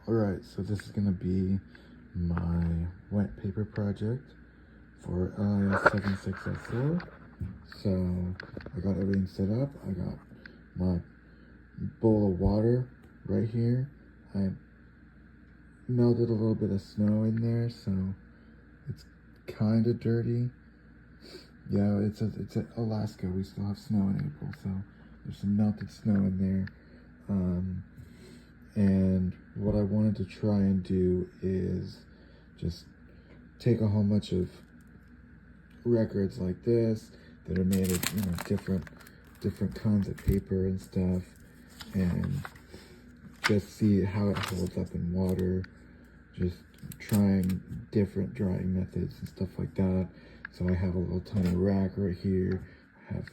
Alright, so this is going to be my wet paper project for LIS7604. So I got everything set up. I got my bowl of water right here. I melted a little bit of snow in there, so it's kind of dirty. Yeah, it's Alaska. We still have snow in April, so there's some melted snow in there. And what I wanted to try and do is just take a whole bunch of records like this that are made of different kinds of paper and stuff, and just see how it holds up in water, just trying different drying methods and stuff like that. So I have a little tiny rack right here. I have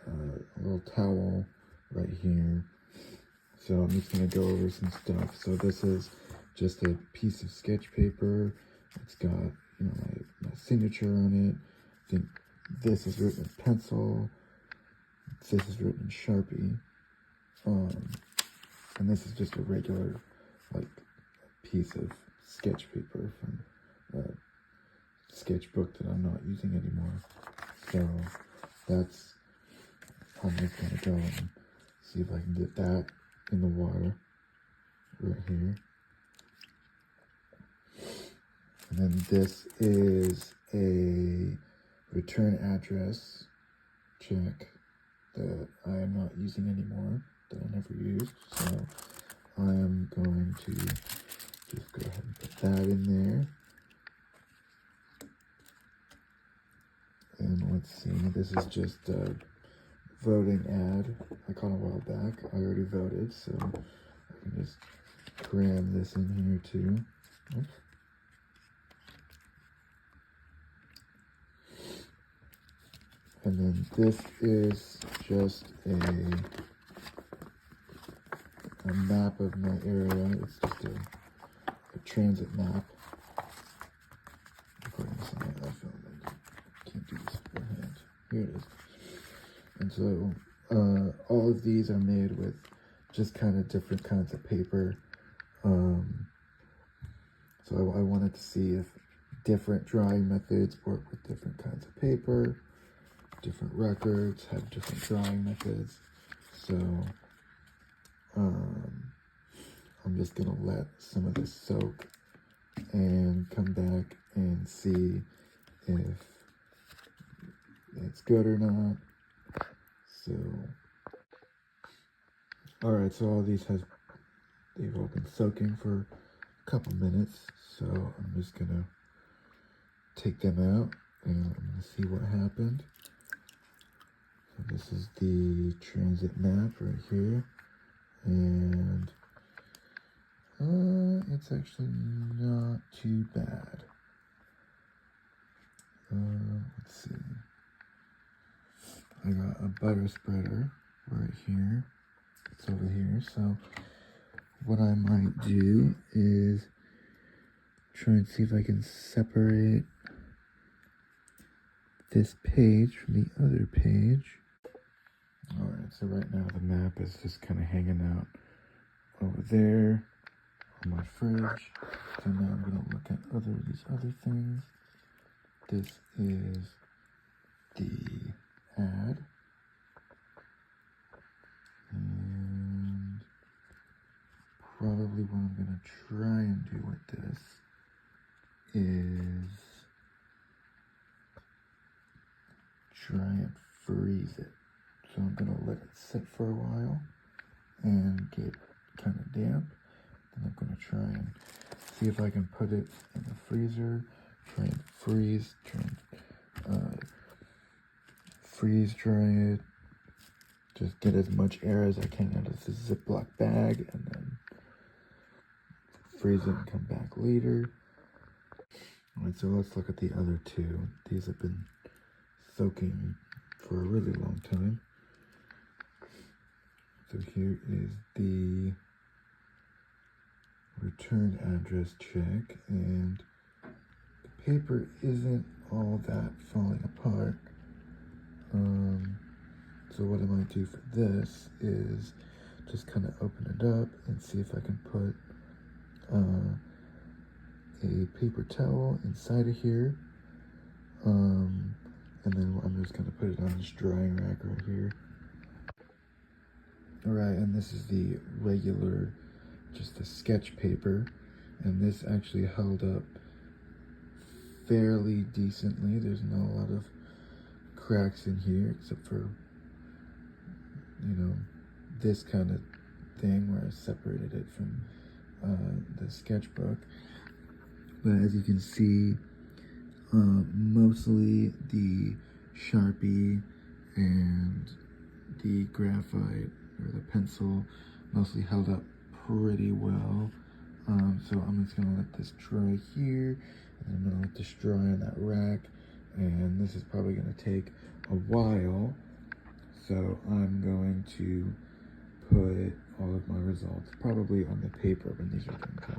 a little towel right here. So I'm just going to go over some stuff. So this is just a piece of sketch paper. It's got, my signature on it. I think this is written in pencil. This is written in Sharpie. And this is just a regular, piece of sketch paper from a sketchbook that I'm not using anymore. So that's, I'm just going to go and see if I can get that in the water right here. And then this is a return address check that I am not using anymore, that I never used. So I am going to just go ahead and put that in there. And let's see, this is just a voting ad I caught a while back. I already voted, so I can just cram this in here too. Oops. And then this is just a map of my area. It's just a transit map. According to some of that film, I can't do this beforehand. Here it is. And so all of these are made with just kind of different kinds of paper. So I wanted to see if different drawing methods work with different kinds of paper. Different records have different drawing methods. So I'm just gonna let some of this soak and come back and see if it's good or not. So alright, so all these they've all been soaking for a couple minutes, so I'm just gonna take them out and I'm gonna see what happened. So this is the transit map right here, and it's actually not too bad. Let's see. I got a butter spreader right here. It's over here. So what I might do is try and see if I can separate this page from the other page. Alright, so right now the map is just kind of hanging out over there on my fridge. So now I'm going to look at these other things. This is the ad. And probably what I'm going to try and do with this is try and freeze it. So I'm going to let it sit for a while and get kind of damp. Then I'm going to try and see if I can put it in the freezer, try and freeze dry it, just get as much air as I can out of this Ziploc bag, and then freeze it and come back later. Alright, so let's look at the other two. These have been soaking for a really long time. So here is the return address check, and the paper isn't all that falling apart. So what I might do for this is just kind of open it up and see if I can put a paper towel inside of here. And then I'm just gonna put it on this drying rack right here. Alright, and this is the regular, just the sketch paper. And this actually held up fairly decently. There's not a lot of cracks in here, except for, you know, this kind of thing where I separated it from the sketchbook. But as you can see, mostly the Sharpie and the graphite or the pencil mostly held up pretty well. So I'm just gonna let this dry here, and I'm gonna let this dry on that rack, and this is probably gonna take a while. So I'm going to put all of my results probably on the paper when these are done cut.